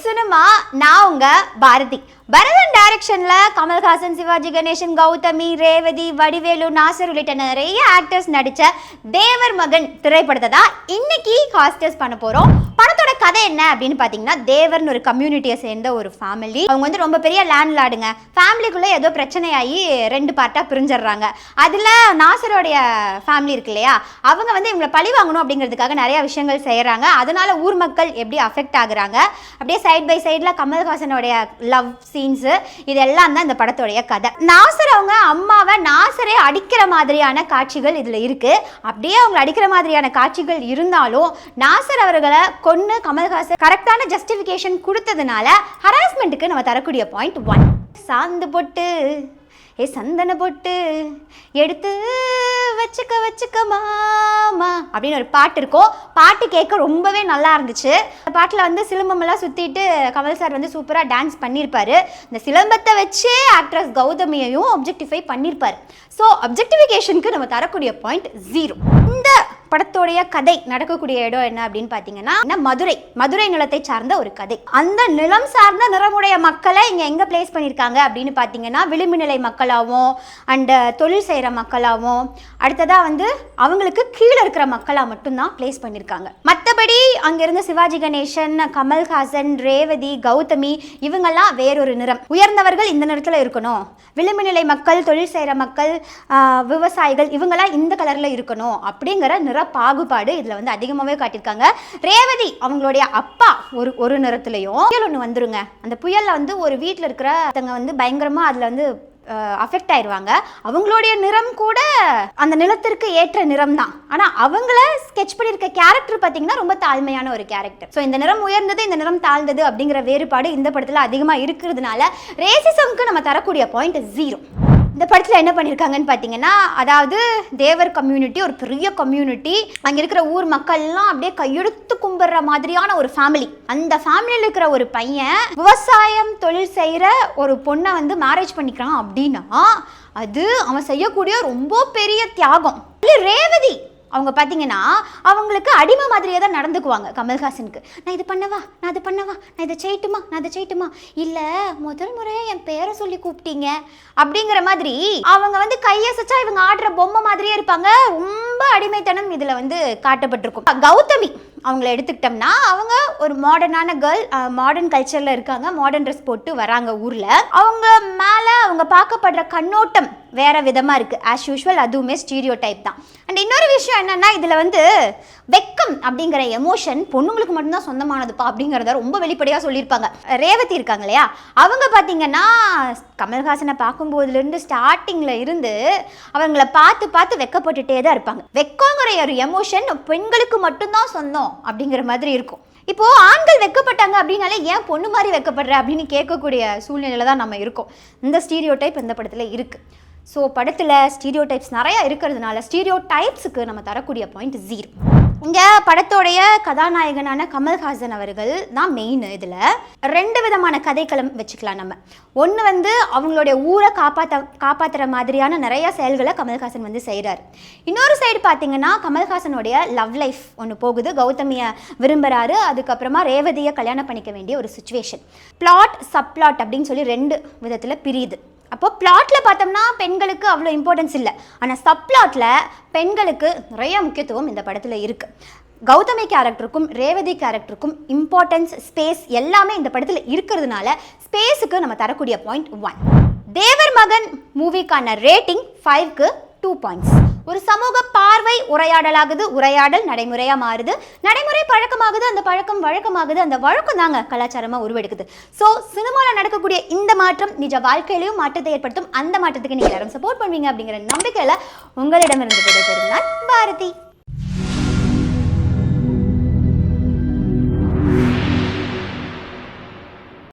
Cinema நான் உங்க பாரதி. பரதன் டைரக்ஷன்ல கமல்ஹாசன், சிவாஜி கணேசன், கௌதமி, ரேவதி, வடிவேலு, நாசர் உள்ளிட்ட நிறைய ஆக்டர்ஸ் நடிச்ச தேவர் மகன் திரைப்படத்தை தான் இன்னைக்கு காஸ்டர்ஸ் பண்ண போறோம். படத்தோட கதை என்ன அப்படின்னு பாத்தீங்கன்னா, தேவர்னு ஒரு கம்யூனிட்டியை சேர்ந்த ஒரு ஃபேமிலி. அவங்க வந்து ரொம்ப பெரிய லேண்ட் லார்டுங்க. ஃபேமிலிக்குள்ள ஏதோ பிரச்சனையாகி 2 பார்ட்டா பிரிஞ்சிடுறாங்க. அதுல நாசரோடைய ஃபேமிலி இருக்கு இல்லையா, அவங்க வந்து இவங்களை பழி வாங்கணும் அப்படிங்கிறதுக்காக நிறைய விஷயங்கள் செய்யறாங்க. அதனால ஊர் மக்கள் எப்படி அஃபெக்ட் ஆகுறாங்க, அப்படியே சைட் பை சைட்ல கமல்ஹாசனுடைய லவ் சீன்ஸ், இதெல்லாம் தான் இந்த படத்தோடைய கதை. நாசர் அவங்க அம்மாவை நாசரே அடிக்கிற மாதிரியான காட்சிகள் இதுல இருக்கு. அப்படியே அவங்க அடிக்கிற மாதிரியான காட்சிகள் இருந்தாலும் நாசர் அவர்களை கொன்னு கமல்ஹாசன் கரெக்டான ஜஸ்டிஃபிகேஷன் கொடுத்ததுனால ஹராஸ்மெண்ட்டுக்கு நம்ம தரக்கூடிய பாயிண்ட் 1. சாந்து போட்டு சந்தன போட்டு எடுத்து வச்சுக்க மாமா அப்படின்னு ஒரு பாட்டு இருக்கும். பாட்டு கேட்க ரொம்பவே நல்லா இருந்துச்சு. அந்த பாட்டில் வந்து சிலம்பமெல்லாம் சுற்றிட்டு கமல் சார் வந்து சூப்பராக டான்ஸ் பண்ணியிருப்பாரு. இந்த சிலம்பத்தை வச்சு ஆக்ட்ரஸ் கௌதமியையும் அப்ஜெக்டிஃபை பண்ணியிருப்பார். ஸோ அப்ஜெக்டிஃபிகேஷனுக்கு நம்ம தரக்கூடிய பாயிண்ட் 0. இந்த படத்தோடைய கதை நடக்கக்கூடிய இடம் என்ன அப்படின்னு பார்த்தீங்கன்னா, மதுரை நிலத்தை சார்ந்த ஒரு கதை. அந்த நிலம் சார்ந்த நிறமுடைய மக்களை இங்கே எங்கே பிளேஸ் பண்ணியிருக்காங்க அப்படின்னு பார்த்தீங்கன்னா, விளிம்பு நிலை மக்களாகவும் அண்ட் தொழில் செய்கிற மக்களாகவும், அடுத்ததாக வந்து அவங்களுக்கு கீழே இருக்கிற மக்களாக மட்டும்தான் பிளேஸ் பண்ணியிருக்காங்க. மற்றபடி அங்கே இருந்த சிவாஜி கணேசன், கமல்ஹாசன், ரேவதி, கௌதமி இவங்கெல்லாம் வேறொரு நிறம். உயர்ந்தவர்கள் இந்த நிறத்தில் இருக்கணும், விளிம்பு நிலை மக்கள், தொழில் செய்கிற மக்கள், விவசாயிகள் இவங்கெல்லாம் இந்த கலரில் இருக்கணும் அப்படிங்கிற நிற பாகுபாடு இதுல வந்து அதிகமாகவே காட்டியிருக்காங்க. ரேவதி அவங்களுடைய அப்பா ஒரு நிறத்துலையும், புயல் ஒன்று வந்துருங்க. அந்த புயல்ல வந்து ஒரு வீட்டில் இருக்கிறவங்க வந்து பயங்கரமா அதுல வந்து அஃபெக்ட் ஆயிடுவாங்க. அவங்களுடைய நிறம் கூட அந்த நிலத்திற்கு ஏற்ற நிறம் தான். ஆனால் அவங்கள ஸ்கெட்ச் பண்ணியிருக்க கேரக்டர் பார்த்தீங்கன்னா ரொம்ப தாழ்மையான ஒரு கேரக்டர். ஸோ இந்த நிறம் உயர்ந்தது, இந்த நிறம் தாழ்ந்தது அப்படிங்கிற வேறுபாடு இந்த படத்தில் அதிகமாக இருக்கிறதுனால ரேசிசம்க்கு நம்ம தரக்கூடிய பாயிண்ட் 0. இந்த படத்தில் என்ன பண்ணியிருக்காங்கன்னு பார்த்தீங்கன்னா, அதாவது தேவர் கம்யூனிட்டி ஒரு பெரிய கம்யூனிட்டி. அங்கே இருக்கிற ஊர் மக்கள்லாம் அப்படியே கையெடுத்து கும்பிட்ற மாதிரியான ஒரு ஃபேமிலி. அந்த ஃபேமிலியில் இருக்கிற ஒரு பையன் விவசாயம் தொழில் செய்கிற ஒரு பொண்ணை வந்து மேரேஜ் பண்ணிக்கிறான் அப்படின்னா அது அவன் செய்யக்கூடிய ரொம்ப பெரிய தியாகம். ரேவதி அவங்க பார்த்தீங்கன்னா அவங்களுக்கு அடிமை மாதிரியே தான் நடந்துக்குவாங்க. கமல்ஹாசனுக்கு நான் இது பண்ணவா, நான் அது பண்ணவா, நான் இதை செய்யட்டுமா, இல்லை முதல் முறையாக என் பேரை சொல்லி கூப்பிட்டீங்க அப்படிங்கிற மாதிரி அவங்க வந்து கையசைச்சா இவங்க ஆடுற பொம்மை மாதிரியே இருப்பாங்க. ரொம்ப அடிமைத்தனம் இதில் வந்து காட்டப்பட்டிருக்கும். கௌதமி அவங்கள எடுத்துக்கிட்டோம்னா அவங்க ஒரு மாடர்னான கேர்ள், மாடர்ன் கல்ச்சரில் இருக்காங்க. மாடர்ன் ட்ரெஸ் போட்டு வராங்க ஊரில். அவங்க மேலே அவங்க பார்க்கப்படுற கண்ணோட்டம் வேற விதமாக இருக்குது. ஆஸ் யூஷுவல் அதுவுமே ஸ்டீரியோ டைப் தான். அண்ட் இன்னொரு விஷயம் என்னென்னா, இதில் வந்து வெக்கம் அப்படிங்கிற எமோஷன் பொண்ணுங்களுக்கு மட்டும்தான் சொந்தமானதுப்பா அப்படிங்கிறத ரொம்ப வெளிப்படையாக சொல்லியிருப்பாங்க. ரேவதி இருக்காங்க இல்லையா, அவங்க பார்த்தீங்கன்னா கமல்ஹாசனை பார்க்கும்போதுலேருந்து ஸ்டார்டிங்கில் இருந்து அவங்கள பார்த்து வெக்கப்பட்டுட்டே தான் இருப்பாங்க. வெக்கங்கிற ஒரு எமோஷன் பெண்களுக்கு மட்டும்தான் சொந்தம் அப்படிங்கிற மாதிரி இருக்கும். இப்போ ஆண்கள் வெக்கப்பட்டாங்க அப்படின்னாலே ஏன் பொண்ணு மாதிரி வெக்கப்படுற அப்படின்னு கேட்கக்கூடிய சூழ்நிலையில தான் நம்ம இருக்கோம். இந்த ஸ்டீரியோ டைப் இந்த படத்தில் இருக்கு. ஸோ படத்தில் ஸ்டீரியோ டைப்ஸ் நிறையா இருக்கிறதுனால ஸ்டீரியோ டைப்ஸுக்கு நம்ம தரக்கூடிய பாயிண்ட் 0. இங்கே படத்தோடைய கதாநாயகனான கமல்ஹாசன் அவர்கள் தான் மெயின். இதில் 2 விதமான கதைக்களம் வச்சுக்கலாம் நம்ம. ஒன்று வந்து அவங்களுடைய ஊரை காப்பாற்றுற மாதிரியான நிறைய செயல்களை கமல்ஹாசன் வந்து செய்கிறார். இன்னொரு சைடு பார்த்தீங்கன்னா கமல்ஹாசனுடைய லவ் லைஃப் ஒன்று போகுது. கௌதமியை விரும்புகிறாரு, அதுக்கப்புறமா ரேவதியை கல்யாணம் பண்ணிக்க வேண்டிய ஒரு சுச்சுவேஷன். பிளாட் சப்ளாட் அப்படின்னு சொல்லி 2 விதத்தில் பிரியுது. அப்போ பிளாட்டில் பார்த்தோம்னா பெண்களுக்கு அவ்வளோ இம்பார்ட்டன்ஸ் இல்லை, ஆனால் சப்ளாட்டில் பெண்களுக்கு நிறைய முக்கியத்துவம் இந்த படத்தில் இருக்குது. கௌதமி கேரக்டருக்கும் ரேவதி கேரக்டருக்கும் இம்பார்ட்டன்ஸ், ஸ்பேஸ் எல்லாமே இந்த படத்தில் இருக்கிறதுனால ஸ்பேஸுக்கு நம்ம தரக்கூடிய பாயிண்ட் 1. தேவர் மகன் மூவிக்கான ரேட்டிங் 5க்கு 2 பாயிண்ட்ஸ். ஒரு சமூக பார்வை உரையாடலாகுது, உரையாடல் நடைமுறையாக மாறுது, நடைமுறை பழக்கமாகுது, அந்த பழக்கம் வழக்கமாகுது, அந்த வழக்கம் தாங்க கலாச்சாரமாக உருவெடுக்குது. ஸோ சினிமாவில் நடக்கக்கூடிய இந்த மாற்றம் நிஜ வாழ்க்கையிலையும் மாற்றத்தை ஏற்படுத்தும். அந்த மாற்றத்துக்கு நீங்கள் எல்லாரும் சப்போர்ட் பண்ணுவீங்க அப்படிங்கிற நம்பிக்கையில் உங்களிடமிருந்து விடைபெறும் நான் பாரதி.